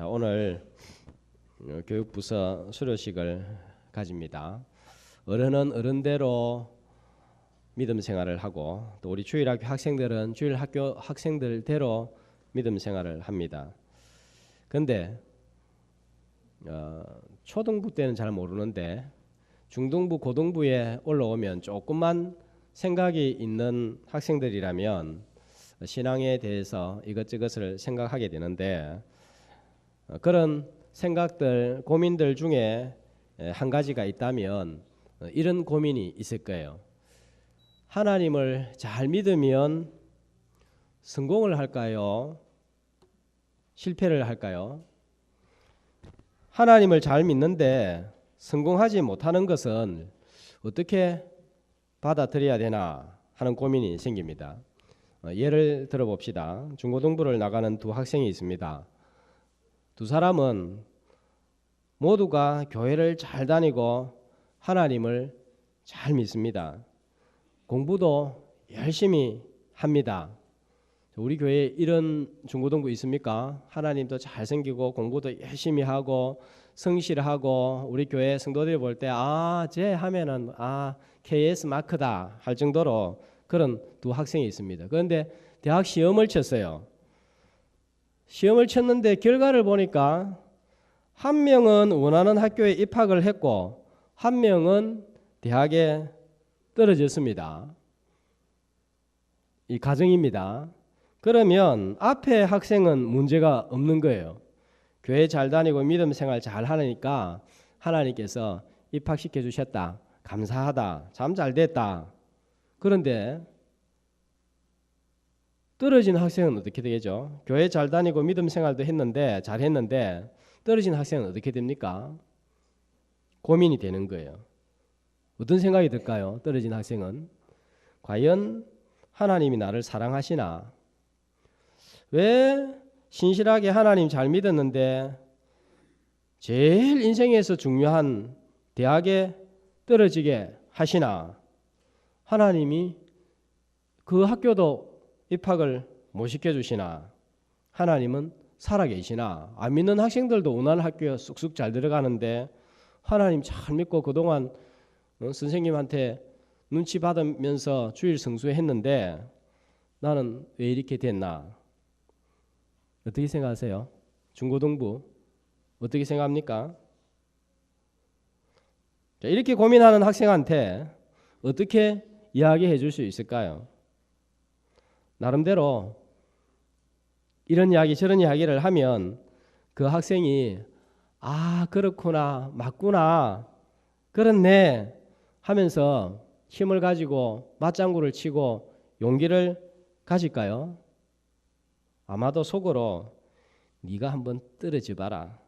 자, 오늘 교육부서 수료식을 가집니다. 어른은 어른대로 믿음 생활을 하고 또 우리 주일학교 학생들은 주일학교 학생들대로 믿음 생활을 합니다. 근데 초등부 때는 잘 모르는데 중등부, 고등부에 올라오면 조금만 생각이 있는 학생들이라면 신앙에 대해서 이것저것을 생각하게 되는데 그런 생각들, 고민들 중에 한 가지가 있다면 이런 고민이 있을 거예요. 하나님을 잘 믿으면 성공을 할까요? 실패를 할까요? 하나님을 잘 믿는데 성공하지 못하는 것은 어떻게 받아들여야 되나 하는 고민이 생깁니다. 예를 들어봅시다. 중고등부를 나가는 두 학생이 있습니다. 두 사람은 모두가 교회를 잘 다니고 하나님을 잘 믿습니다. 공부도 열심히 합니다. 우리 교회에 이런 중고등부 있습니까? 하나님도 잘생기고 공부도 열심히 하고 성실하고 우리 교회 성도들이 볼 때 쟤 하면은 KS 마크다 할 정도로 그런 두 학생이 있습니다. 그런데 대학 시험을 쳤어요. 시험을 쳤는데 결과를 보니까 한 명은 원하는 학교에 입학을 했고 한 명은 대학에 떨어졌습니다. 이 가정입니다. 그러면 앞에 학생은 문제가 없는 거예요. 교회 잘 다니고 믿음 생활 잘 하니까 하나님께서 입학시켜 주셨다. 감사하다. 참 잘 됐다. 그런데 떨어진 학생은 어떻게 되겠죠? 교회 잘 다니고 믿음 생활도 했는데 잘했는데 떨어진 학생은 어떻게 됩니까? 고민이 되는 거예요. 어떤 생각이 들까요? 떨어진 학생은 과연 하나님이 나를 사랑하시나? 왜 신실하게 하나님 잘 믿었는데 제일 인생에서 중요한 대학에 떨어지게 하시나? 하나님이 그 학교도 입학을 못 시켜주시나? 하나님은 살아계시나? 안 믿는 학생들도 원하는 학교에 쑥쑥 잘 들어가는데 하나님 잘 믿고 그동안 선생님한테 눈치 받으면서 주일 성수했는데 나는 왜 이렇게 됐나? 어떻게 생각하세요? 중고등부 어떻게 생각합니까? 자, 이렇게 고민하는 학생한테 어떻게 이야기해 줄 수 있을까요? 나름대로 이런 이야기 저런 이야기를 하면 그 학생이 그렇구나 맞구나 그렇네 하면서 힘을 가지고 맞장구를 치고 용기를 가질까요? 아마도 속으로 네가 한번 떨어져 봐라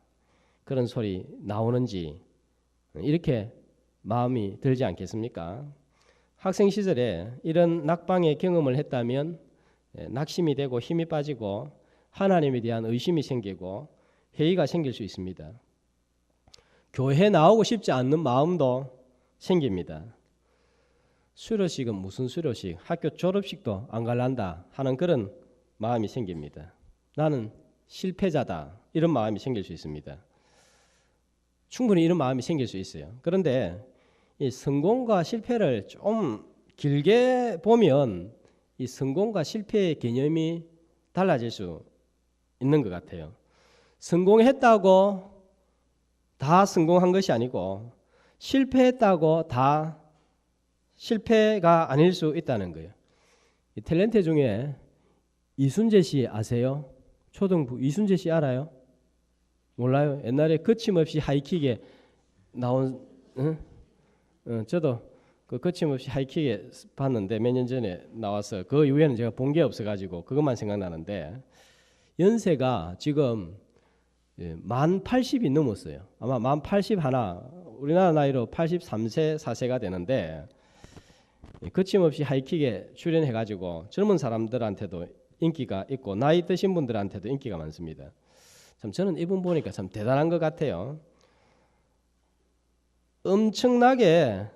그런 소리 나오는지 이렇게 마음이 들지 않겠습니까? 학생 시절에 이런 낙방의 경험을 했다면 낙심이 되고 힘이 빠지고 하나님에 대한 의심이 생기고 회의가 생길 수 있습니다. 교회 나오고 싶지 않는 마음도 생깁니다. 수료식은 무슨 수료식? 학교 졸업식도 안 갈란다 하는 그런 마음이 생깁니다. 나는 실패자다 이런 마음이 생길 수 있습니다. 충분히 이런 마음이 생길 수 있어요. 그런데 이 성공과 실패를 좀 길게 보면 이 성공과 실패의 개념이 달라질 수 있는 것 같아요. 성공했다고 다 성공한 것이 아니고 실패했다고 다 실패가 아닐 수 있다는 거예요. 이 탤런트 중에 이순재 씨 아세요? 초등부 이순재 씨 알아요? 몰라요? 옛날에 거침없이 하이킥에 나온 저도 그 거침없이 하이킥에 봤는데 몇 년 전에 나와서 그 이후에는 제가 본 게 없어가지고 그것만 생각나는데 연세가 지금 만 80이 넘었어요. 아마 만 81 우리나라 나이로 83세 4세가 되는데 거침없이 하이킥에 출연해가지고 젊은 사람들한테도 인기가 있고 나이 드신 분들한테도 인기가 많습니다. 참 저는 이분 보니까 참 대단한 것 같아요. 엄청나게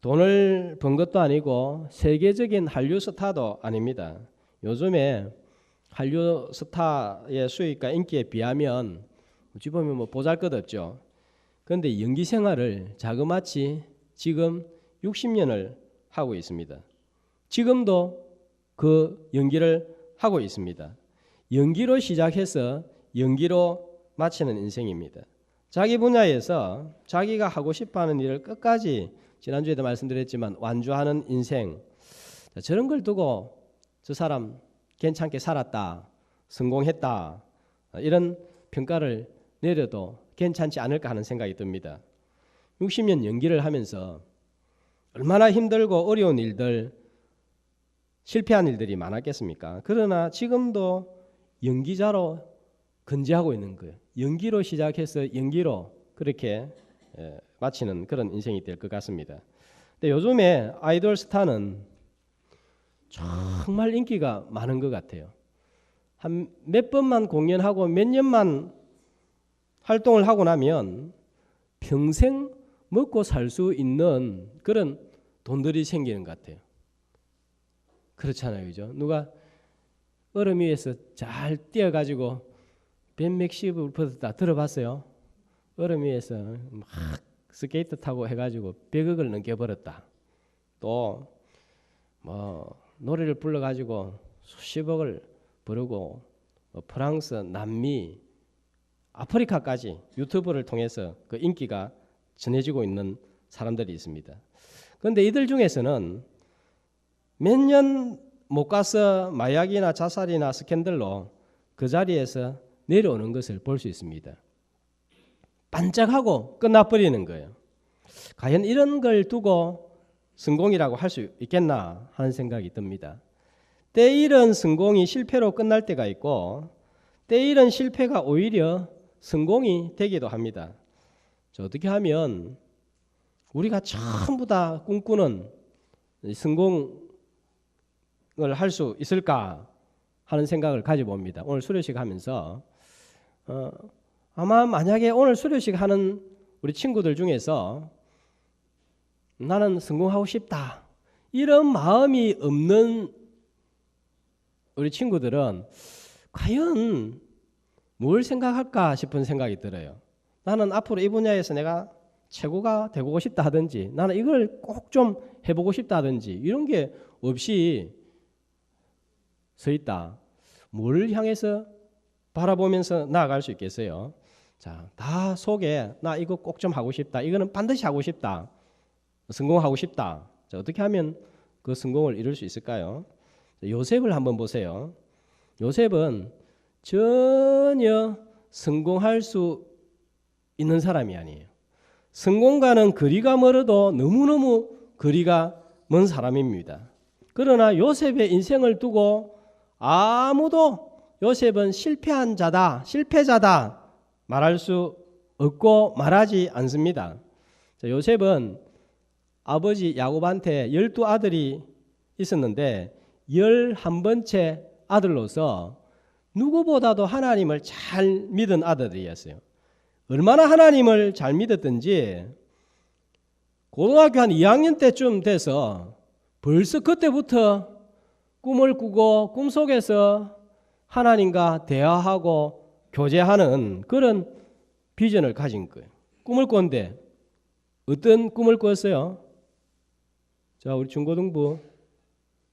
돈을 번 것도 아니고 세계적인 한류 스타도 아닙니다. 요즘에 한류 스타의 수익과 인기에 비하면 어찌 보면 뭐 보잘것없죠. 그런데 연기 생활을 자그마치 지금 60년을 하고 있습니다. 지금도 그 연기를 하고 있습니다. 연기로 시작해서 연기로 마치는 인생입니다. 자기 분야에서 자기가 하고 싶어하는 일을 끝까지 지난주에도 말씀드렸지만 완주하는 인생, 저런 걸 두고 저 사람 괜찮게 살았다, 성공했다, 이런 평가를 내려도 괜찮지 않을까 하는 생각이 듭니다. 60년 연기를 하면서 얼마나 힘들고 어려운 일들, 실패한 일들이 많았겠습니까? 그러나 지금도 연기자로 건재하고 있는 거예요. 연기로 시작해서 연기로 그렇게 마치는 그런 인생이 될 것 같습니다. 근데 요즘에 아이돌 스타는 정말 인기가 많은 것 같아요. 한 몇 번만 공연하고 몇 년만 활동을 하고 나면 평생 먹고 살 수 있는 그런 돈들이 생기는 것 같아요. 그렇잖아요, 그죠? 누가 얼음 위에서 잘 뛰어가지고 벤맥시브 퍼졌다 들어봤어요? 얼음 위에서 막 스케이트 타고 해가지고 100억을 넘겨버렸다. 또 뭐 노래를 불러가지고 수십억을 부르고 프랑스, 남미, 아프리카까지 유튜브를 통해서 그 인기가 전해지고 있는 사람들이 있습니다. 그런데 이들 중에서는 몇 년 못 가서 마약이나 자살이나 스캔들로 그 자리에서 내려오는 것을 볼 수 있습니다. 반짝하고 끝나버리는 거예요. 과연 이런 걸 두고 성공이라고 할 수 있겠나 하는 생각이 듭니다. 때일은 성공이 실패로 끝날 때가 있고 때일은 실패가 오히려 성공이 되기도 합니다. 어떻게 하면 우리가 전부 다 꿈꾸는 성공을 할 수 있을까 하는 생각을 가져봅니다. 오늘 수료식 하면서 아마 만약에 오늘 수료식 하는 우리 친구들 중에서 나는 성공하고 싶다 이런 마음이 없는 우리 친구들은 과연 뭘 생각할까 싶은 생각이 들어요. 나는 앞으로 이 분야에서 내가 최고가 되고 싶다 하든지 나는 이걸 꼭 좀 해보고 싶다 하든지 이런 게 없이 서 있다. 뭘 향해서 바라보면서 나아갈 수 있겠어요? 자, 다 속에 나 이거 꼭 좀 하고 싶다. 이거는 반드시 하고 싶다. 성공하고 싶다. 자, 어떻게 하면 그 성공을 이룰 수 있을까요? 자, 요셉을 한번 보세요. 요셉은 전혀 성공할 수 있는 사람이 아니에요. 성공과는 거리가 멀어도 너무너무 거리가 먼 사람입니다. 그러나 요셉의 인생을 두고 아무도 요셉은 실패한 자다, 실패자다 말할 수 없고 말하지 않습니다. 자, 요셉은 아버지 야곱한테 12아들이 있었는데 11번째 아들로서 누구보다도 하나님을 잘 믿은 아들이었어요. 얼마나 하나님을 잘 믿었든지 고등학교 한 2학년 때쯤 돼서 벌써 그때부터 꿈을 꾸고 꿈속에서 하나님과 대화하고 교제하는 그런 비전을 가진 거예요. 꿈을 꿨는데 어떤 꿈을 꿨어요? 자, 우리 중고등부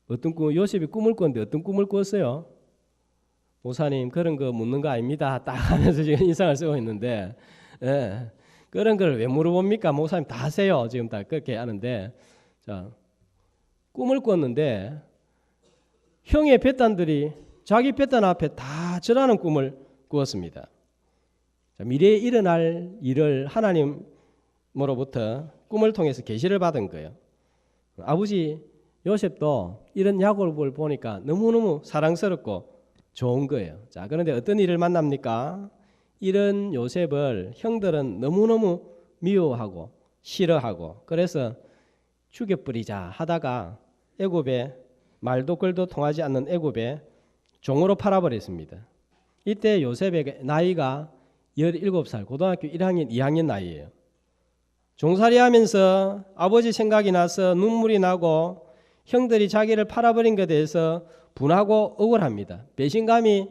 어떤 꿈? 요셉이 꿈을 꿨는데 어떤 꿈을 꿨어요? 목사님 그런 거 묻는 거 아닙니다. 딱 하면서 지금 인상을 쓰고 있는데 그런 걸 왜 물어봅니까? 목사님 다 하세요. 지금 다 그렇게 하는데 자, 꿈을 꿨는데 형의 뱃단들이 자기 뱃단 앞에 다 절하는 꿈을 꾸었습니다. 자, 미래에 일어날 일을 하나님으로부터 꿈을 통해서 계시를 받은 거예요. 아버지 요셉도 이런 야곱을 보니까 너무너무 사랑스럽고 좋은 거예요. 자, 그런데 어떤 일을 만납니까? 이런 요셉을 형들은 너무너무 미워하고 싫어하고 그래서 죽여버리자 하다가 애굽에 말도 글도 통하지 않는 애굽에 종으로 팔아버렸습니다. 이때 요셉의 나이가 17살, 고등학교 1학년, 2학년 나이예요. 종살이 하면서 아버지 생각이 나서 눈물이 나고 형들이 자기를 팔아버린 것에 대해서 분하고 억울합니다. 배신감이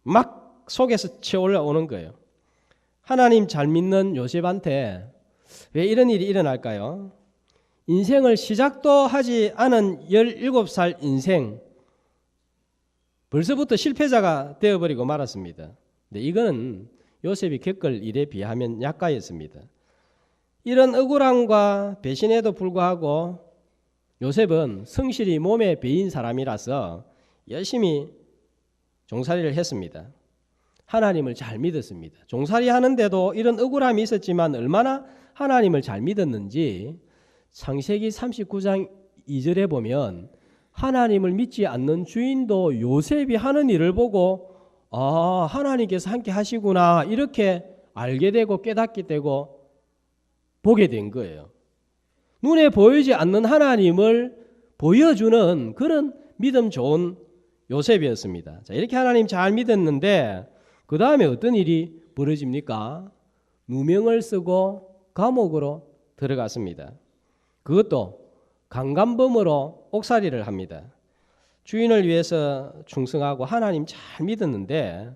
막 막 속에서 치올라오는 거예요. 하나님 잘 믿는 요셉한테 왜 이런 일이 일어날까요? 인생을 시작도 하지 않은 17살 인생, 벌써부터 실패자가 되어버리고 말았습니다. 근데 이거는 요셉이 겪을 일에 비하면 약가였습니다. 이런 억울함과 배신에도 불구하고 요셉은 성실히 몸에 배인 사람이라서 열심히 종살이를 했습니다. 하나님을 잘 믿었습니다. 종살이 하는데도 이런 억울함이 있었지만 얼마나 하나님을 잘 믿었는지 창세기 39장 2절에 보면 하나님을 믿지 않는 주인도 요셉이 하는 일을 보고 하나님께서 함께 하시구나 이렇게 알게 되고 깨닫게 되고 보게 된 거예요. 눈에 보이지 않는 하나님을 보여주는 그런 믿음 좋은 요셉이었습니다. 자, 이렇게 하나님 잘 믿었는데 그 다음에 어떤 일이 벌어집니까? 누명을 쓰고 감옥으로 들어갔습니다. 그것도 강간범으로 옥살이를 합니다. 주인을 위해서 충성하고 하나님 잘 믿었는데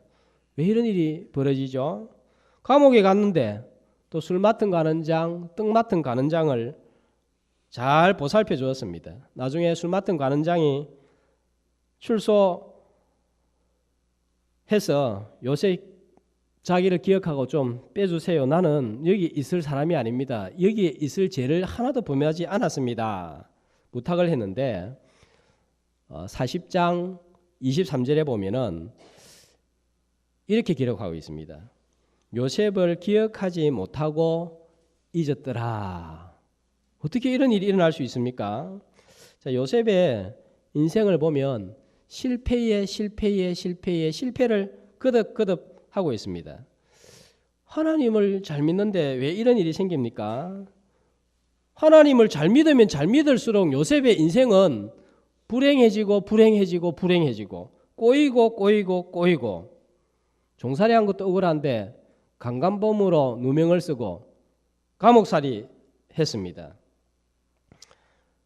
왜 이런 일이 벌어지죠? 감옥에 갔는데 또 술 맡은 가는 장, 떡 맡은 가는 장을 잘 보살펴 주었습니다. 나중에 술 맡은 가는 장이 출소해서 요셉 자기를 기억하고 좀 빼주세요. 나는 여기 있을 사람이 아닙니다. 여기에 있을 죄를 하나도 범하지 않았습니다. 부탁을 했는데 40장 23절에 보면은 이렇게 기록하고 있습니다. 요셉을 기억하지 못하고 잊었더라. 어떻게 이런 일이 일어날 수 있습니까? 자, 요셉의 인생을 보면 실패를 거듭 하고 있습니다. 하나님을 잘 믿는데 왜 이런 일이 생깁니까? 하나님을 잘 믿으면 잘 믿을수록 요셉의 인생은 불행해지고 꼬이고 종살이한 것도 억울한데 강간범으로 누명을 쓰고 감옥살이 했습니다.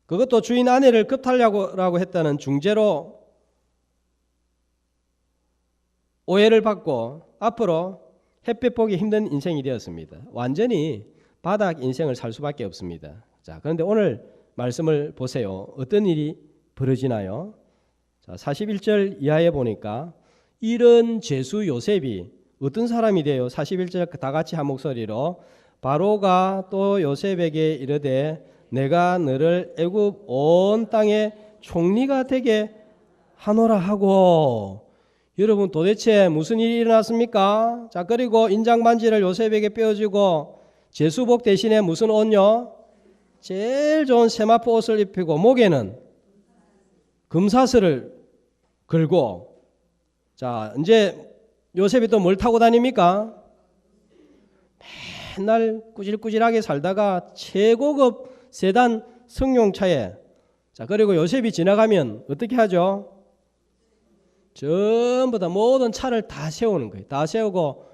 그것도 주인 아내를 겁탈라고 했다는 중죄로 오해를 받고 앞으로 햇볕 보기 힘든 인생이 되었습니다. 완전히 바닥 인생을 살 수밖에 없습니다. 자, 그런데 오늘 말씀을 보세요. 어떤 일이 벌어지나요? 자, 41절 이하에 보니까 이런 죄수 요셉이 어떤 사람이 돼요? 41절 다 같이 한 목소리로 바로가 또 요셉에게 이르되 내가 너를 애굽 온 땅의 총리가 되게 하노라 하고. 여러분 도대체 무슨 일이 일어났습니까? 자, 그리고 인장 반지를 요셉에게 빼어주고 제수복 대신에 무슨 옷요? 제일 좋은 세마포 옷을 입히고 목에는 금사슬을 걸고. 자, 이제 요셉이 또 뭘 타고 다닙니까? 맨날 꾸질꾸질하게 살다가 최고급 세단 승용차에. 자, 그리고 요셉이 지나가면 어떻게 하죠? 전부 다 모든 차를 다 세우는 거예요. 다 세우고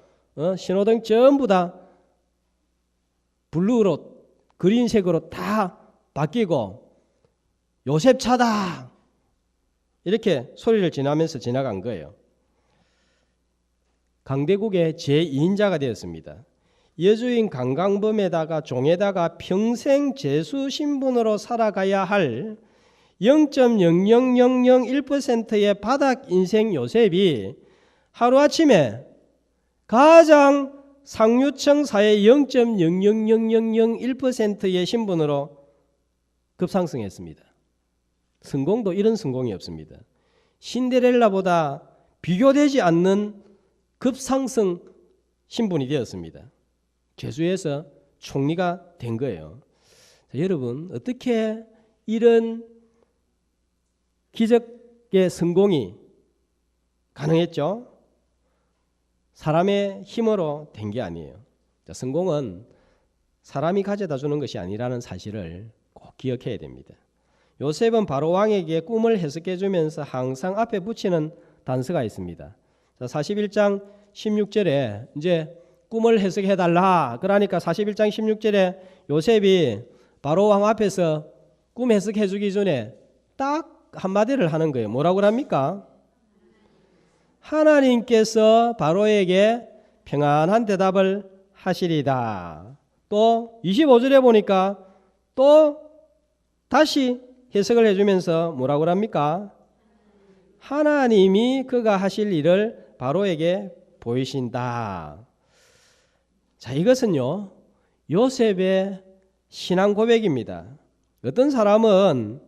신호등 전부 다 블루로 그린색으로 다 바뀌고 요셉 차다 이렇게 소리를 지나면서 지나간 거예요. 강대국의 제2인자가 되었습니다. 여주인 강간범에다가 종에다가 평생 죄수 신분으로 살아가야 할 0.00001%의 바닥 인생 요셉이 하루아침에 가장 상류층 사회 0.00001%의 신분으로 급상승했습니다. 성공도 이런 성공이 없습니다. 신데렐라보다 비교되지 않는 급상승 신분이 되었습니다. 죄수에서 총리가 된 거예요. 자, 여러분 어떻게 이런 기적의 성공이 가능했죠? 사람의 힘으로 된 게 아니에요. 자, 성공은 사람이 가져다 주는 것이 아니라는 사실을 꼭 기억해야 됩니다. 요셉은 바로 왕에게 꿈을 해석해 주면서 항상 앞에 붙이는 단서가 있습니다. 자, 41장 16절에 이제 꿈을 해석해 달라. 그러니까 41장 16절에 요셉이 바로 왕 앞에서 꿈 해석해 주기 전에 딱 한마디를 하는 거예요. 뭐라고 합니까? 하나님께서 바로에게 평안한 대답을 하시리다. 또 25절에 보니까 또 다시 해석을 해주면서 뭐라고 합니까? 하나님이 그가 하실 일을 바로에게 보이신다. 자, 이것은요, 요셉의 신앙 고백입니다. 어떤 사람은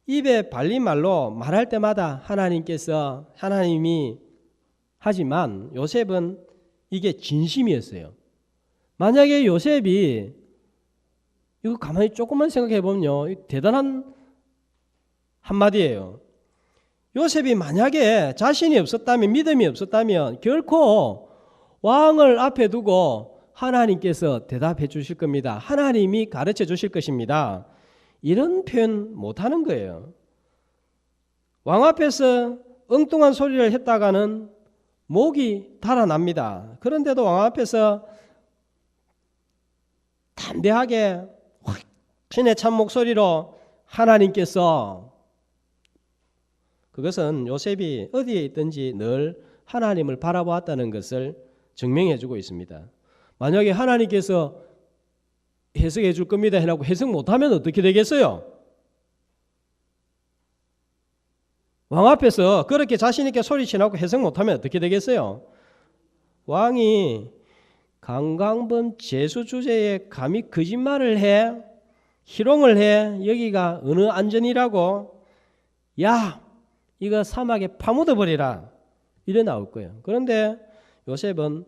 입에 발린 말로 말할 때마다 하나님이 하지만 요셉은 이게 진심이었어요. 만약에 요셉이 이거 가만히 조금만 생각해 보면요, 대단한 한마디예요. 요셉이 만약에 자신이 없었다면, 믿음이 없었다면 결코 왕을 앞에 두고 하나님께서 대답해 주실 겁니다. 하나님이 가르쳐 주실 것입니다. 이런 표현 못하는 거예요. 왕 앞에서 엉뚱한 소리를 했다가는 목이 달아납니다. 그런데도 왕 앞에서 담대하게 확신에 찬 목소리로 하나님께서, 그것은 요셉이 어디에 있든지 늘 하나님을 바라보았다는 것을 증명해 주고 있습니다. 만약에 하나님께서 해석해 줄 겁니다 해놓고 해석 못하면 어떻게 되겠어요? 왕 앞에서 그렇게 자신 있게 소리치놓고 해석 못하면 어떻게 되겠어요? 왕이 강강범 제수 주제에 감히 거짓말을 해, 희롱을 해, 여기가 어느 안전이라고, 야 이거 사막에 파묻어 버리라, 이래 나올 거예요. 그런데 요셉은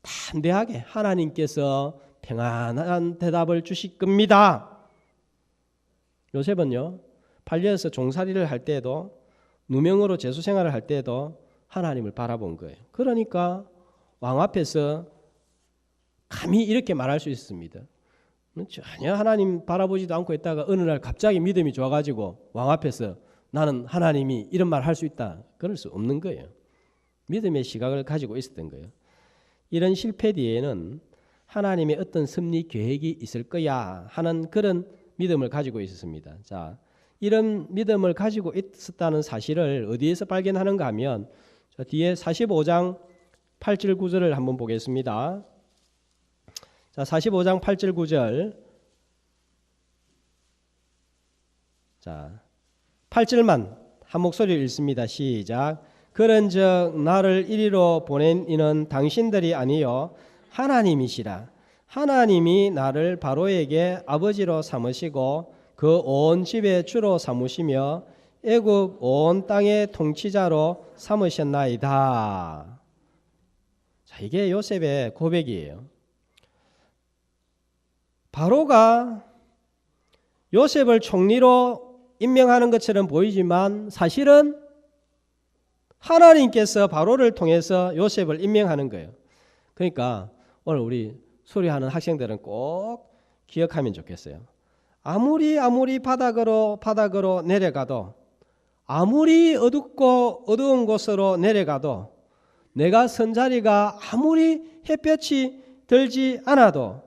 담대하게 하나님께서 평안한 대답을 주실 겁니다. 요셉은요, 팔려서 종살이를 할 때에도, 누명으로 제수 생활을 할 때에도 하나님을 바라본 거예요. 그러니까 왕 앞에서 감히 이렇게 말할 수 있습니다. 전혀 하나님 바라보지도 않고 있다가 어느 날 갑자기 믿음이 좋아가지고 왕 앞에서 나는 하나님이 이런 말 할 수 있다, 그럴 수 없는 거예요. 믿음의 시각을 가지고 있었던 거예요. 이런 실패 뒤에는 하나님의 어떤 섭리 계획이 있을 거야 하는 그런 믿음을 가지고 있었습니다. 자, 이런 믿음을 가지고 있었다는 사실을 어디에서 발견하는가 하면, 자, 뒤에 45장 8절 9절을 한번 보겠습니다. 자, 45장 8절 9절. 자, 8절만 한 목소리로 읽습니다. 시작. 그런즉 나를 이리로 보낸 이는 당신들이 아니요 하나님이시라. 하나님이 나를 바로에게 아버지로 삼으시고 그 온 집의 주로 삼으시며 애굽 온 땅의 통치자로 삼으셨나이다. 자, 이게 요셉의 고백이에요. 바로가 요셉을 총리로 임명하는 것처럼 보이지만 사실은 하나님께서 바로를 통해서 요셉을 임명하는 거예요. 그러니까 오늘 우리 수료하는 학생들은 꼭 기억하면 좋겠어요. 아무리 바닥으로 내려가도, 아무리 어둡고 어두운 곳으로 내려가도, 내가 선 자리가 아무리 햇볕이 들지 않아도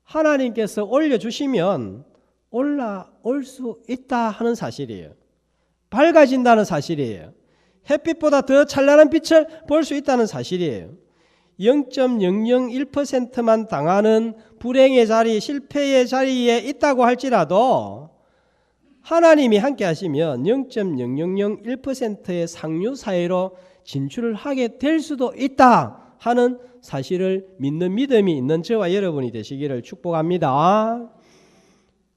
하나님께서 올려주시면 올라올 수 있다 하는 사실이에요. 밝아진다는 사실이에요. 햇빛보다 더 찬란한 빛을 볼 수 있다는 사실이에요. 0.001%만 당하는 불행의 자리, 실패의 자리에 있다고 할지라도 하나님이 함께 하시면 0.0001%의 상류 사회로 진출을 하게 될 수도 있다 하는 사실을 믿는 믿음이 있는 저와 여러분이 되시기를 축복합니다.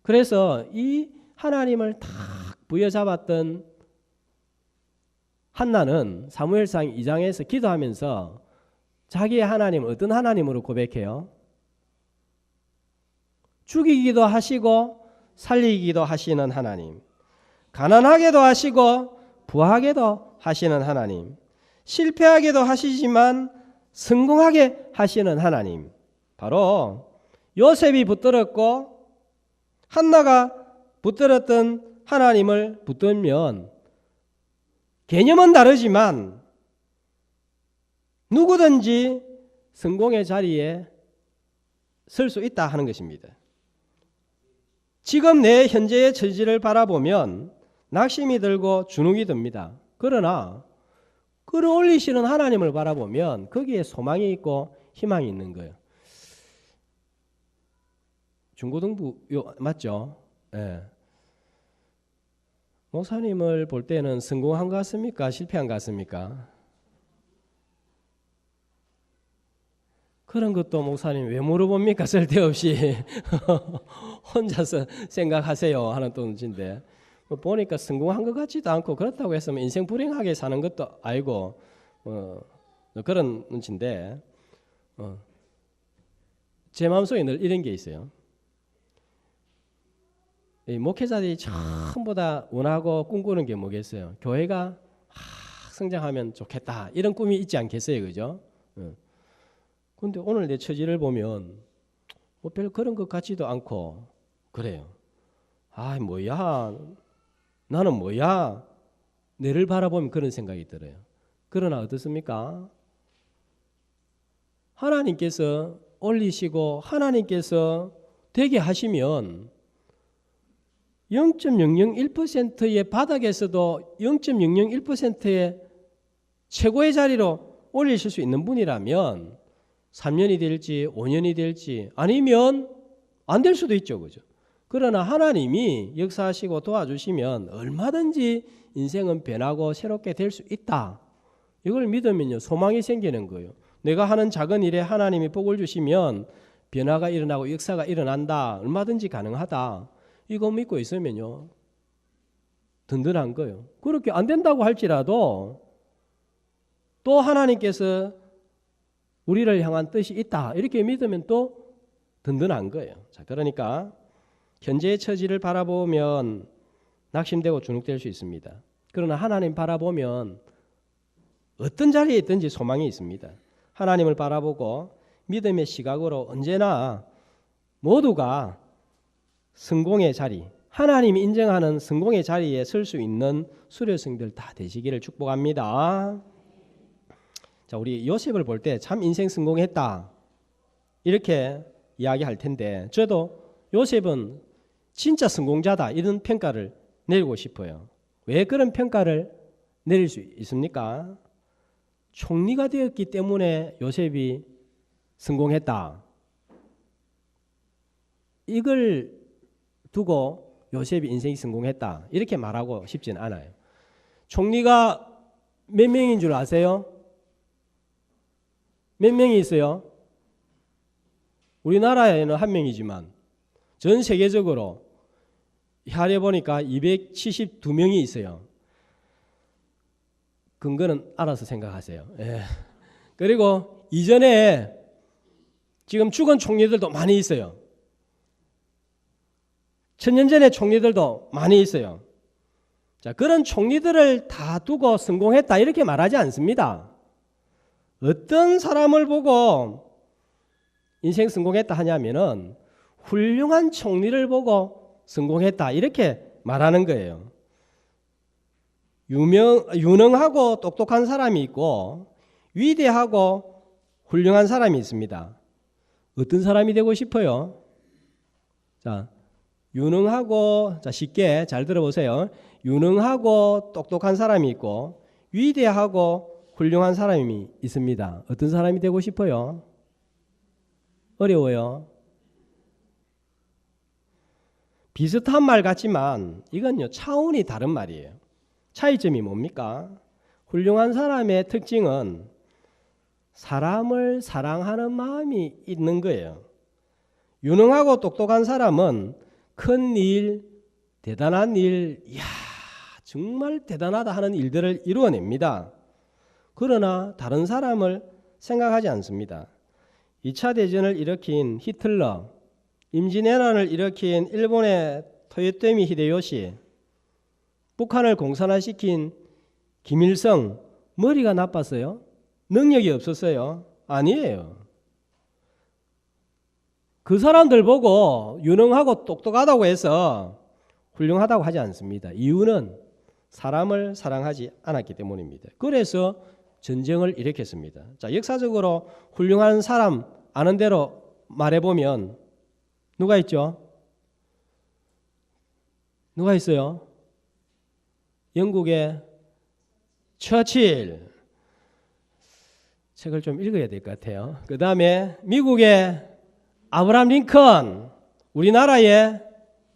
그래서 이 하나님을 딱 부여잡았던 한나는 사무엘상 2장에서 기도하면서 자기의 하나님, 어떤 하나님으로 고백해요? 죽이기도 하시고 살리기도 하시는 하나님, 가난하게도 하시고 부하게도 하시는 하나님, 실패하게도 하시지만 성공하게 하시는 하나님. 바로 요셉이 붙들었고 한나가 붙들었던 하나님을 붙들면 개념은 다르지만 누구든지 성공의 자리에 설 수 있다 하는 것입니다. 지금 내 현재의 처지를 바라보면 낙심이 들고 주눅이 듭니다. 그러나 끌어올리시는 하나님을 바라보면 거기에 소망이 있고 희망이 있는 거예요. 중고등부 맞죠? 예. 목사님을 볼 때는 성공한 것 같습니까? 실패한 것 같습니까? 그런 것도 목사님 왜 물어봅니까? 쓸데없이 혼자서 생각하세요 하는 뜻인데 보니까 성공한 것 같지도 않고 그렇다고 해서 인생 불행하게 사는 것도 아니고 그런 눈치인데 제 마음속에 늘 이런 게 있어요. 이 목회자들이 전부 다 원하고 꿈꾸는 게 뭐겠어요? 교회가 성장하면 좋겠다 이런 꿈이 있지 않겠어요, 그죠? 근데 오늘 내 처지를 보면 뭐 별 그런 것 같지도 않고 그래요. 아, 뭐야? 나는 뭐야? 내를 바라보면 그런 생각이 들어요. 그러나 어떻습니까? 하나님께서 올리시고 하나님께서 되게 하시면 0.001%의 바닥에서도 0.001%의 최고의 자리로 올리실 수 있는 분이라면 3년이 될지 5년이 될지 아니면 안 될 수도 있죠. 그죠? 그러나 하나님이 역사하시고 도와주시면 얼마든지 인생은 변하고 새롭게 될 수 있다. 이걸 믿으면요. 소망이 생기는 거예요. 내가 하는 작은 일에 하나님이 복을 주시면 변화가 일어나고 역사가 일어난다. 얼마든지 가능하다. 이거 믿고 있으면요. 든든한 거예요. 그렇게 안 된다고 할지라도 또 하나님께서 우리를 향한 뜻이 있다. 이렇게 믿으면 또 든든한 거예요. 자, 그러니까 현재의 처지를 바라보면 낙심되고 주눅될 수 있습니다. 그러나 하나님 바라보면 어떤 자리에 있든지 소망이 있습니다. 하나님을 바라보고 믿음의 시각으로 언제나 모두가 성공의 자리, 하나님이 인정하는 성공의 자리에 설 수 있는 수료생들 다 되시기를 축복합니다. 자, 우리 요셉을 볼 때 참 인생 성공했다 이렇게 이야기할 텐데 저도 요셉은 진짜 성공자다 이런 평가를 내리고 싶어요. 왜 그런 평가를 내릴 수 있습니까? 총리가 되었기 때문에 요셉이 성공했다. 이걸 두고 요셉이 인생이 성공했다 이렇게 말하고 싶지는 않아요. 총리가 몇 명인 줄 아세요? 몇 명이 있어요? 우리나라에는 한 명이지만 전 세계적으로 하려 보니까 272명이 있어요. 근거는 알아서 생각하세요. 예. 그리고 이전에 지금 죽은 총리들도 많이 있어요. 1000년 전의 총리들도 많이 있어요. 자, 그런 총리들을 다 두고 성공했다 이렇게 말하지 않습니다. 어떤 사람을 보고 인생 성공했다 하냐면은 훌륭한 총리를 보고 성공했다 이렇게 말하는 거예요. 유능하고 똑똑한 사람이 있고 위대하고 훌륭한 사람이 있습니다. 어떤 사람이 되고 싶어요? 자, 유능하고 자 쉽게 잘 들어보세요. 유능하고 똑똑한 사람이 있고 위대하고 훌륭한 사람이 있습니다. 어떤 사람이 되고 싶어요? 어려워요. 비슷한 말 같지만 이건요 차원이 다른 말이에요. 차이점이 뭡니까? 훌륭한 사람의 특징은 사람을 사랑하는 마음이 있는 거예요. 유능하고 똑똑한 사람은 큰 일, 대단한 일, 이야 정말 대단하다 하는 일들을 이루어냅니다. 그러나 다른 사람을 생각하지 않습니다. 2차 대전을 일으킨 히틀러, 임진왜란을 일으킨 일본의 토요토미 히데요시, 북한을 공산화시킨 김일성, 머리가 나빴어요? 능력이 없었어요? 아니에요. 그 사람들 보고 유능하고 똑똑하다고 해서 훌륭하다고 하지 않습니다. 이유는 사람을 사랑하지 않았기 때문입니다. 그래서 전쟁을 일으켰습니다. 자, 역사적으로 훌륭한 사람 아는 대로 말해보면 누가 있죠? 누가 있어요? 영국의 처칠, 책을 좀 읽어야 될 것 같아요. 그 다음에 미국의 아브라함 링컨, 우리나라의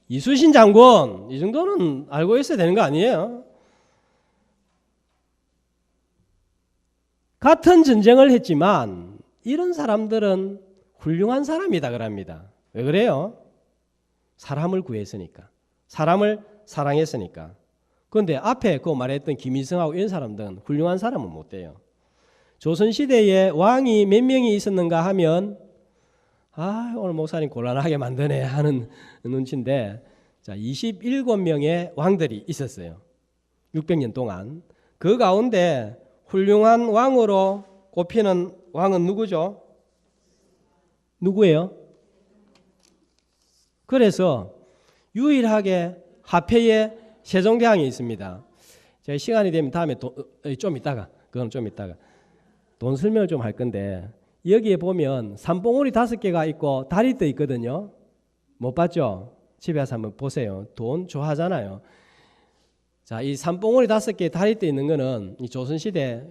이순신 장군, 이 정도는 알고 있어야 되는 거 아니에요? 같은 전쟁을 했지만 이런 사람들은 훌륭한 사람이다 그럽니다. 왜 그래요? 사람을 구했으니까, 사람을 사랑했으니까. 그런데 앞에 그 말했던 김일성하고 이런 사람들은 훌륭한 사람은 못 돼요. 조선시대에 왕이 몇 명이 있었는가 하면 오늘 목사님 곤란하게 만드네 하는 눈치인데, 자, 27명의 왕들이 있었어요. 600년 동안. 그 가운데 훌륭한 왕으로 꼽히는 왕은 누구죠? 누구예요? 그래서 유일하게 하폐에 세종대왕이 있습니다. 제가 시간이 되면 다음에 좀 이따가 돈 설명을 좀 할 건데, 여기에 보면 산봉우리 5개가 있고 다리도 있거든요. 못 봤죠? 집에 가서 한번 보세요. 돈 좋아하잖아요. 자, 이 산봉우리 5개 다리도 있는 거는 이 조선시대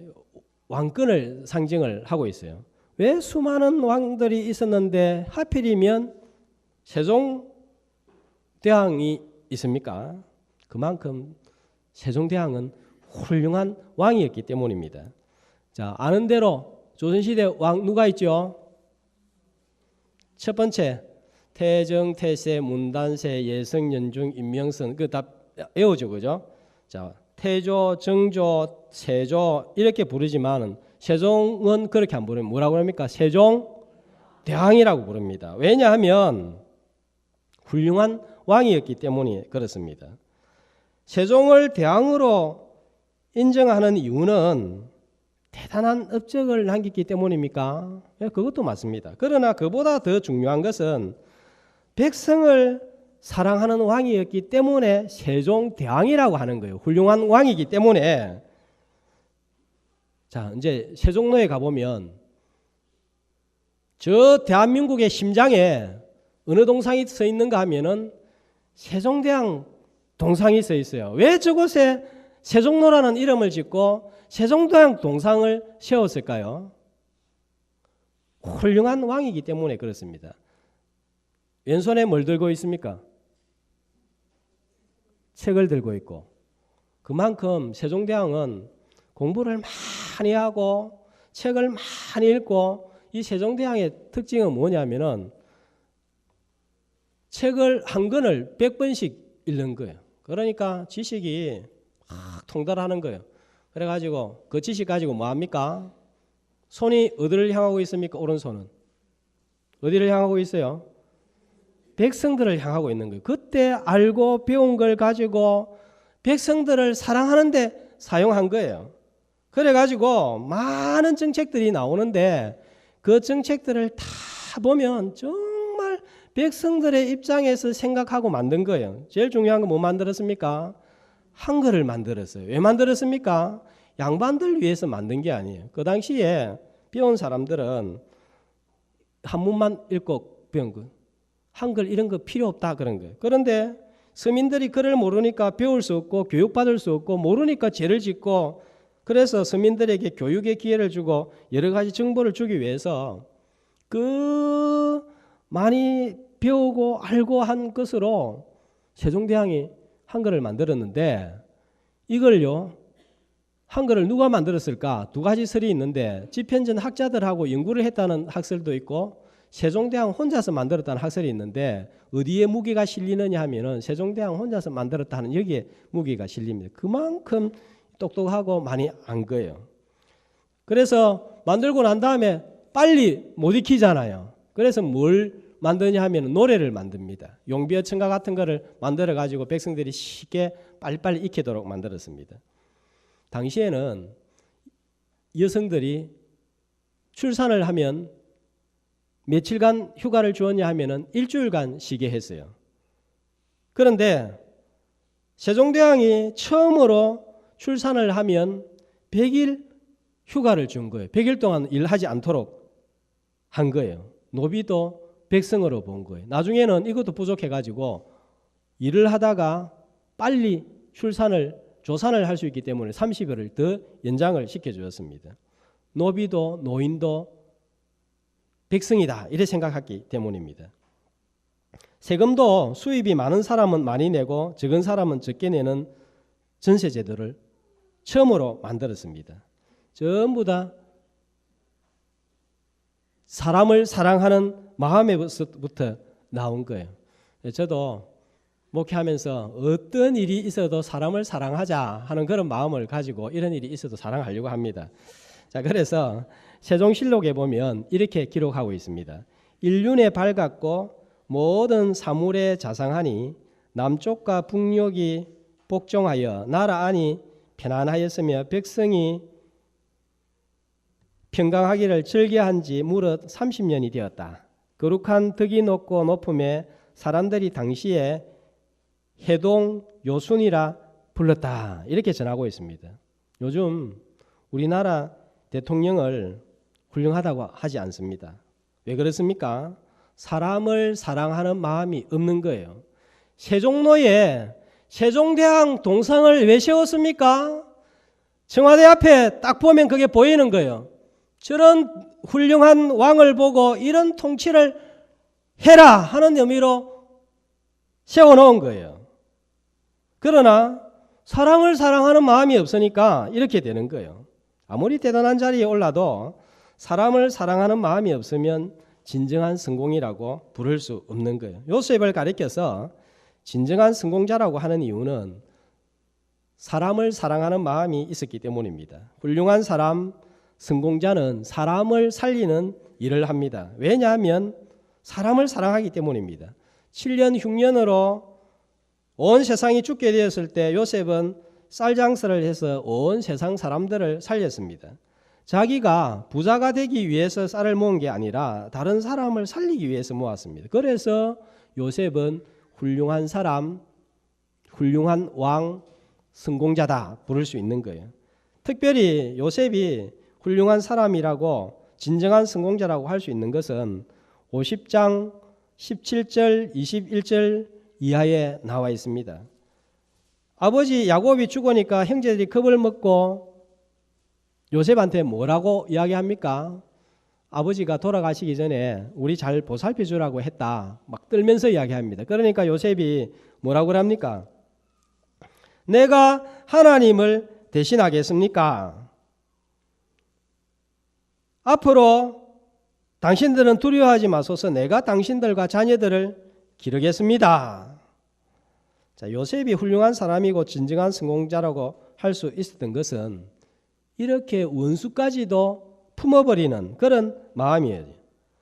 왕권을 상징을 하고 있어요. 왜 수많은 왕들이 있었는데 하필이면 세종대왕이 있습니까? 그만큼 세종대왕은 훌륭한 왕이었기 때문입니다. 자, 아는 대로 조선시대 왕 누가 있죠? 첫 번째 태정, 태세, 문단세, 예성, 연중, 임명선, 그 다 외우죠, 그죠? 자, 태조, 정조, 세조 이렇게 부르지만 세종은 그렇게 안 부르면 뭐라고 합니까? 세종대왕이라고 부릅니다. 왜냐하면 훌륭한 왕이었기 때문에 그렇습니다. 세종을 대왕으로 인정하는 이유는 대단한 업적을 남겼기 때문입니까? 그것도 맞습니다. 그러나 그보다 더 중요한 것은 백성을 사랑하는 왕이었기 때문에 세종대왕이라고 하는 거예요. 훌륭한 왕이기 때문에. 자, 이제 세종로에 가보면 저 대한민국의 심장에 어느 동상이 서 있는가 하면은 세종대왕 동상이 서 있어요. 왜 저곳에 세종로라는 이름을 짓고 세종대왕 동상을 세웠을까요? 훌륭한 왕이기 때문에 그렇습니다. 왼손에 뭘 들고 있습니까? 책을 들고 있고, 그만큼 세종대왕은 공부를 많이 하고 책을 많이 읽고, 이 세종대왕의 특징은 뭐냐면은 책을 한 권을 100번씩 읽는 거예요. 그러니까 지식이 통달하는 거예요. 그래가지고 그 지식 가지고 뭐합니까? 손이 어디를 향하고 있습니까? 오른손은 어디를 향하고 있어요? 백성들을 향하고 있는 거예요. 그때 알고 배운 걸 가지고 백성들을 사랑하는데 사용한 거예요. 그래가지고 많은 정책들이 나오는데 그 정책들을 다 보면 정말 백성들의 입장에서 생각하고 만든 거예요. 제일 중요한 건 뭐 만들었습니까? 한글을 만들었어요. 왜 만들었습니까? 양반들 위해서 만든 게 아니에요. 그 당시에 배운 사람들은 한문만 읽고 배운 거, 한글 이런 거 필요 없다 그런 거예요. 그런데 서민들이 글을 모르니까 배울 수 없고 교육받을 수 없고 모르니까 죄를 짓고, 그래서 서민들에게 교육의 기회를 주고 여러 가지 정보를 주기 위해서 그 많이 배우고 알고 한 것으로 세종대왕이 한글을 만들었는데, 이걸요 한글을 누가 만들었을까? 두 가지 설이 있는데, 집현전 학자들하고 연구를 했다는 학설도 있고 세종대왕 혼자서 만들었다는 학설이 있는데, 어디에 무게가 실리느냐 하면은 세종대왕 혼자서 만들었다는 여기에 무게가 실립니다. 그만큼 똑똑하고 많이 안 거예요. 그래서 만들고 난 다음에 빨리 못 익히잖아요. 그래서 뭘 만드냐 하면 노래를 만듭니다. 용비어천가 같은 거를 만들어 가지고 백성들이 쉽게 빨리빨리 익히도록 만들었습니다. 당시에는 여성들이 출산을 하면 며칠간 휴가를 주었냐 하면은 일주일간 쉬게 했어요. 그런데 세종대왕이 처음으로 출산을 하면 100일 휴가를 준 거예요. 100일 동안 일하지 않도록 한 거예요. 노비도 백성으로 본 거예요. 나중에는 이것도 부족해가지고 일을 하다가 빨리 출산을 조산을 할 수 있기 때문에 30일을 더 연장을 시켜주었습니다. 노비도 노인도 백성이다 이렇게 생각했기 때문입니다. 세금도 수입이 많은 사람은 많이 내고 적은 사람은 적게 내는 전세제도를 처음으로 만들었습니다. 전부 다 사람을 사랑하는 마음에부터 나온 거예요. 저도 목회하면서 어떤 일이 있어도 사람을 사랑하자 하는 그런 마음을 가지고 이런 일이 있어도 사랑하려고 합니다. 자, 그래서 세종실록에 보면 이렇게 기록하고 있습니다. 인륜에 밝았고 모든 사물에 자상하니 남쪽과 북녘이 복종하여 나라 안이 편안하였으며 백성이 평강하기를 즐겨한 지 무릇 30년이 되었다. 거룩한 덕이 높고 높음에 사람들이 당시에 해동 요순이라 불렀다. 이렇게 전하고 있습니다. 요즘 우리나라 대통령을 훌륭하다고 하지 않습니다. 왜 그렇습니까? 사람을 사랑하는 마음이 없는 거예요. 세종로에 세종대왕 동상을 왜 세웠습니까? 청와대 앞에 딱 보면 그게 보이는 거예요. 저런 훌륭한 왕을 보고 이런 통치를 해라 하는 의미로 세워놓은 거예요. 그러나 사람을 사랑하는 마음이 없으니까 이렇게 되는 거예요. 아무리 대단한 자리에 올라도 사람을 사랑하는 마음이 없으면 진정한 성공이라고 부를 수 없는 거예요. 요셉을 가리켜서 진정한 성공자라고 하는 이유는 사람을 사랑하는 마음이 있었기 때문입니다. 훌륭한 사람, 성공자는 사람을 살리는 일을 합니다. 왜냐하면 사람을 사랑하기 때문입니다. 7년 흉년으로 온 세상이 죽게 되었을 때 요셉은 쌀장사를 해서 온 세상 사람들을 살렸습니다. 자기가 부자가 되기 위해서 쌀을 모은 게 아니라 다른 사람을 살리기 위해서 모았습니다. 그래서 요셉은 훌륭한 사람, 훌륭한 왕, 성공자다 부를 수 있는 거예요. 특별히 요셉이 훌륭한 사람이라고 진정한 성공자라고 할 수 있는 것은 50장 17절 21절 이하에 나와 있습니다. 아버지 야곱이 죽으니까 형제들이 겁을 먹고 요셉한테 뭐라고 이야기합니까? 아버지가 돌아가시기 전에 우리 잘 보살펴 주라고 했다. 막 떨면서 이야기합니다. 그러니까 요셉이 뭐라고 합니까? 내가 하나님을 대신하겠습니까? 앞으로 당신들은 두려워하지 마소서. 내가 당신들과 자녀들을 기르겠습니다. 자, 요셉이 훌륭한 사람이고 진정한 성공자라고 할 수 있었던 것은 이렇게 원수까지도 품어버리는 그런 마음이에요.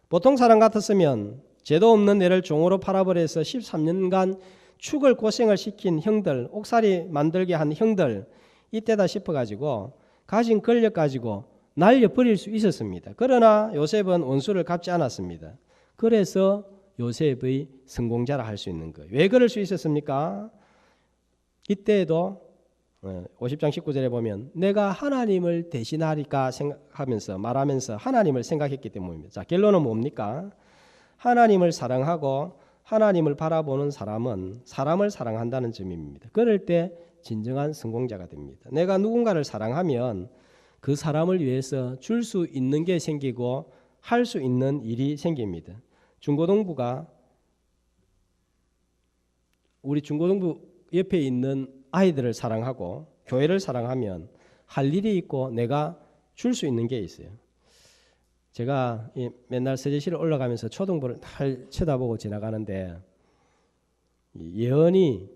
보통 사람 같았으면 죄도 없는 애를 종으로 팔아버려서 13년간 축을 고생을 시킨 형들, 옥살이 만들게 한 형들, 이때다 싶어가지고 가진 권력 가지고 날려버릴 수 있었습니다. 그러나 요셉은 원수를 갚지 않았습니다. 그래서 요셉의 성공자라 할 수 있는 거예요. 왜 그럴 수 있었습니까? 이때에도 50장 19절에 보면 내가 하나님을 대신하리까 생각하면서 말하면서 하나님을 생각했기 때문입니다. 자, 결론은 뭡니까? 하나님을 사랑하고 하나님을 바라보는 사람은 사람을 사랑한다는 점입니다. 그럴 때 진정한 성공자가 됩니다. 내가 누군가를 사랑하면 그 사람을 위해서 줄 수 있는 게 생기고 할 수 있는 일이 생깁니다. 중고등부가 우리 중고등부 옆에 있는 아이들을 사랑하고 교회를 사랑하면 할 일이 있고 내가 줄 수 있는 게 있어요. 제가 맨날 서재실에 올라가면서 초등부를 잘 쳐다보고 지나가는데 예언이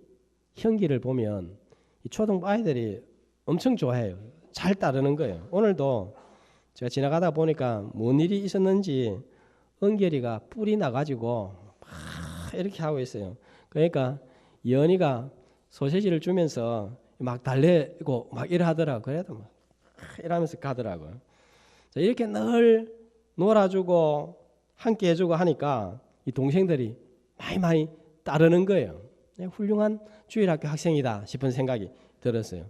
형기를 보면 이 초등부 아이들이 엄청 좋아해요. 잘 따르는 거예요. 오늘도 제가 지나가다 보니까 뭔 일이 있었는지 은결이가 뿔이 나가지고 막 이렇게 하고 있어요. 그러니까 예언이가 소세지를 주면서 막 달래고 막 이래 하더라고요. 그래도 막 이러면서 가더라고요. 이렇게 늘 놀아주고 함께 해주고 하니까 이 동생들이 많이 따르는 거예요. 훌륭한 주일학교 학생이다 싶은 생각이 들었어요.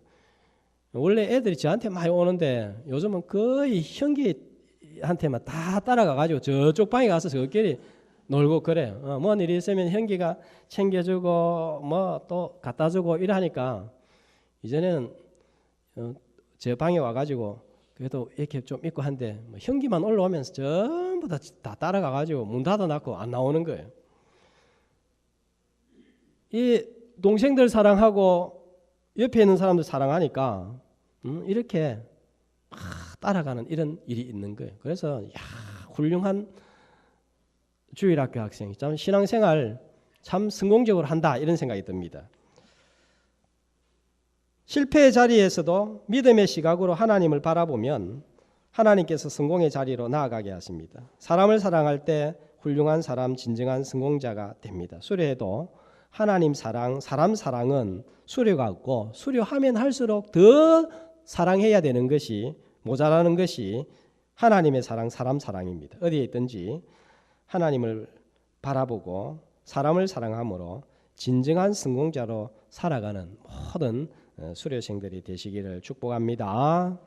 원래 애들이 저한테 많이 오는데 요즘은 거의 형기한테만 다 따라가가지고 저쪽 방에 가서 저끼리 놀고 그래요. 뭔 일이 있으면 형기가 챙겨주고 뭐 또 갖다주고 이러니까 이제는 제 방에 와가지고 그래도 이렇게 좀 있고 한데 뭐 형기만 올라오면서 전부 다 따라가가지고 문 닫아놨고 안 나오는 거예요. 이 동생들 사랑하고 옆에 있는 사람들 사랑하니까 이렇게 막 따라가는 이런 일이 있는 거예요. 그래서 훌륭한 주일학교 학생이 참 신앙생활 참 성공적으로 한다 이런 생각이 듭니다. 실패의 자리에서도 믿음의 시각으로 하나님을 바라보면 하나님께서 성공의 자리로 나아가게 하십니다. 사람을 사랑할 때 훌륭한 사람, 진정한 성공자가 됩니다. 수료해도 하나님 사랑, 사람 사랑은 수료가 없고 수료하면 할수록 더 사랑해야 되는 것이 모자라는 것이 하나님의 사랑, 사람 사랑입니다. 어디에 있든지 하나님을 바라보고 사람을 사랑함으로 진정한 성공자로 살아가는 모든 수료생들이 되시기를 축복합니다.